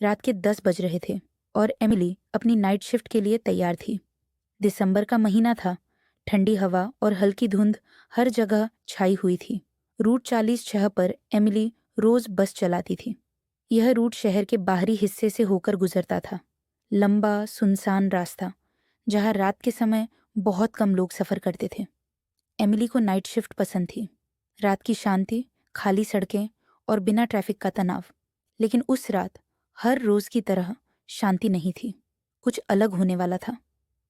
रात के 10 बज रहे थे और एमिली अपनी नाइट शिफ्ट के लिए तैयार थी। दिसंबर का महीना था। ठंडी हवा और हल्की धुंध हर जगह छाई हुई थी। रूट 46 पर एमिली रोज बस चलाती थी। यह रूट शहर के बाहरी हिस्से से होकर गुजरता था। लंबा सुनसान रास्ता जहाँ रात के समय बहुत कम लोग सफ़र करते थे। एमिली को नाइट शिफ्ट पसंद थी। रात की शांति, खाली सड़कें और बिना ट्रैफिक का तनाव। लेकिन उस रात हर रोज की तरह शांति नहीं थी। कुछ अलग होने वाला था।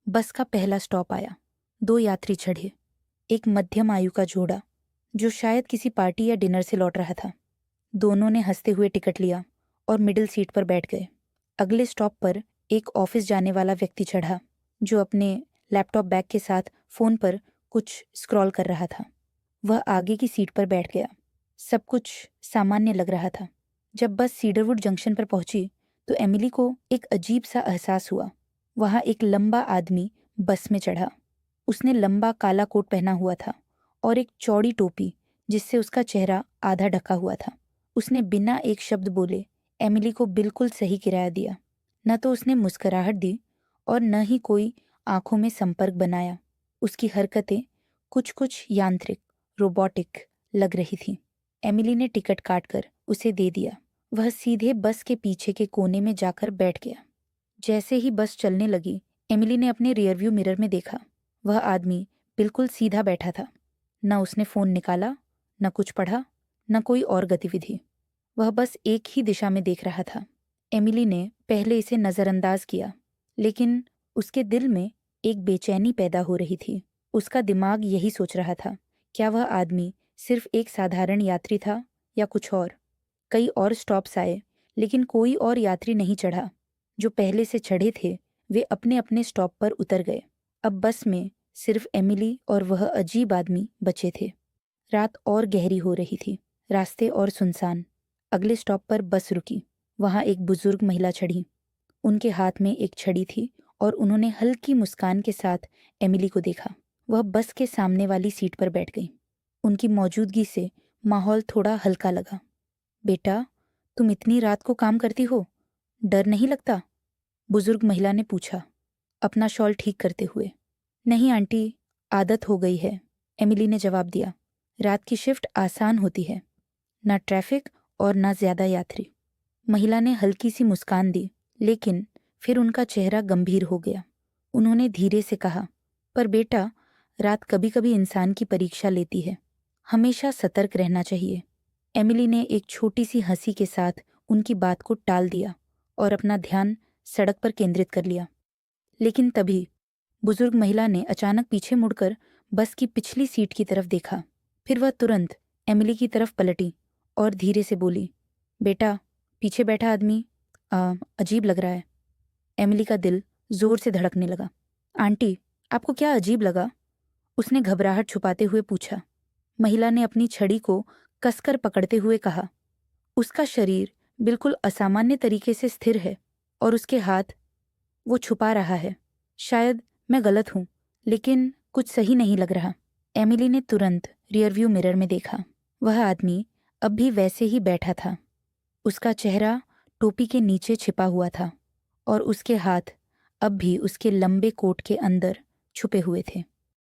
बस का पहला स्टॉप आया। 2 यात्री चढ़े। एक मध्यम आयु का जोड़ा जो शायद किसी पार्टी या डिनर से लौट रहा था। दोनों ने हंसते हुए टिकट लिया और मिडिल सीट पर बैठ गए। अगले स्टॉप पर एक ऑफिस जाने वाला व्यक्ति चढ़ा जो अपने लैपटॉप बैग के साथ फोन पर कुछ स्क्रॉल कर रहा था। वह आगे की सीट पर बैठ गया। सब कुछ सामान्य लग रहा था। जब बस सीडरवुड जंक्शन पर पहुंची तो एमिली को एक अजीब सा एहसास हुआ। वहां एक लंबा आदमी बस में चढ़ा। उसने लंबा काला कोट पहना हुआ था और एक चौड़ी टोपी जिससे उसका चेहरा आधा ढका हुआ था। उसने बिना एक शब्द बोले एमिली को बिल्कुल सही किराया दिया। न तो उसने मुस्कुराहट दी और न ही कोई आंखों में संपर्क बनाया। उसकी हरकतें कुछ कुछ यांत्रिक, रोबोटिक लग रही थी। एमिली ने टिकट काटकर उसे दे दिया। वह सीधे बस के पीछे के कोने में जाकर बैठ गया। जैसे ही बस चलने लगी, एमिली ने अपने रियरव्यू मिरर में देखा। वह आदमी बिल्कुल सीधा बैठा था। न उसने फोन निकाला, न कुछ पढ़ा, न कोई और गतिविधि। वह बस एक ही दिशा में देख रहा था। एमिली ने पहले इसे नज़रअंदाज किया, लेकिन उसके दिल में एक बेचैनी पैदा हो रही थी। उसका दिमाग यही सोच रहा था, क्या वह आदमी सिर्फ एक साधारण यात्री था या कुछ और। कई और स्टॉप्स आए, लेकिन कोई और यात्री नहीं चढ़ा। जो पहले से चढ़े थे वे अपने अपने स्टॉप पर उतर गए। अब बस में सिर्फ एमिली और वह अजीब आदमी बचे थे। रात और गहरी हो रही थी, रास्ते और सुनसान। अगले स्टॉप पर बस रुकी। वहां एक बुजुर्ग महिला चढ़ी। उनके हाथ में एक छड़ी थी और उन्होंने हल्की मुस्कान के साथ एमिली को देखा। वह बस के सामने वाली सीट पर बैठ गई। उनकी मौजूदगी से माहौल थोड़ा हल्का लगा। बेटा, तुम इतनी रात को काम करती हो, डर नहीं लगता? बुजुर्ग महिला ने पूछा, अपना शॉल ठीक करते हुए। नहीं आंटी, आदत हो गई है, एमिली ने जवाब दिया। रात की शिफ्ट आसान होती है, ना ट्रैफिक और ना ज्यादा यात्री। महिला ने हल्की सी मुस्कान दी, लेकिन फिर उनका चेहरा गंभीर हो गया। उन्होंने धीरे से कहा, पर बेटा, रात कभी कभी इंसान की परीक्षा लेती है। हमेशा सतर्क रहना चाहिए। एमिली ने एक छोटी सी हंसी के साथ उनकी बात को टाल दिया और अपना ध्यान सड़क पर केंद्रित कर लिया। लेकिन तभी बुजुर्ग महिला ने अचानक पीछे मुड़कर बस की पिछली सीट की तरफ देखा। फिर वह तुरंत एमिली की तरफ पलटी और धीरे से बोली, बेटा, पीछे बैठा आदमी अजीब लग रहा है। एमिली का दिल जोर से धड़कने लगा। आंटी, आपको क्या अजीब लगा? उसने घबराहट छुपाते हुए पूछा। महिला ने अपनी छड़ी को कसकर पकड़ते हुए कहा, उसका शरीर बिल्कुल असामान्य तरीके से स्थिर है और उसके हाथ वो छुपा रहा है। शायद मैं गलत हूं, लेकिन कुछ सही नहीं लग रहा। एमिली ने तुरंत रियरव्यू मिरर में देखा। वह आदमी अब भी वैसे ही बैठा था। उसका चेहरा टोपी के नीचे छिपा हुआ था और उसके हाथ अब भी उसके लंबे कोट के अंदर छुपे हुए थे।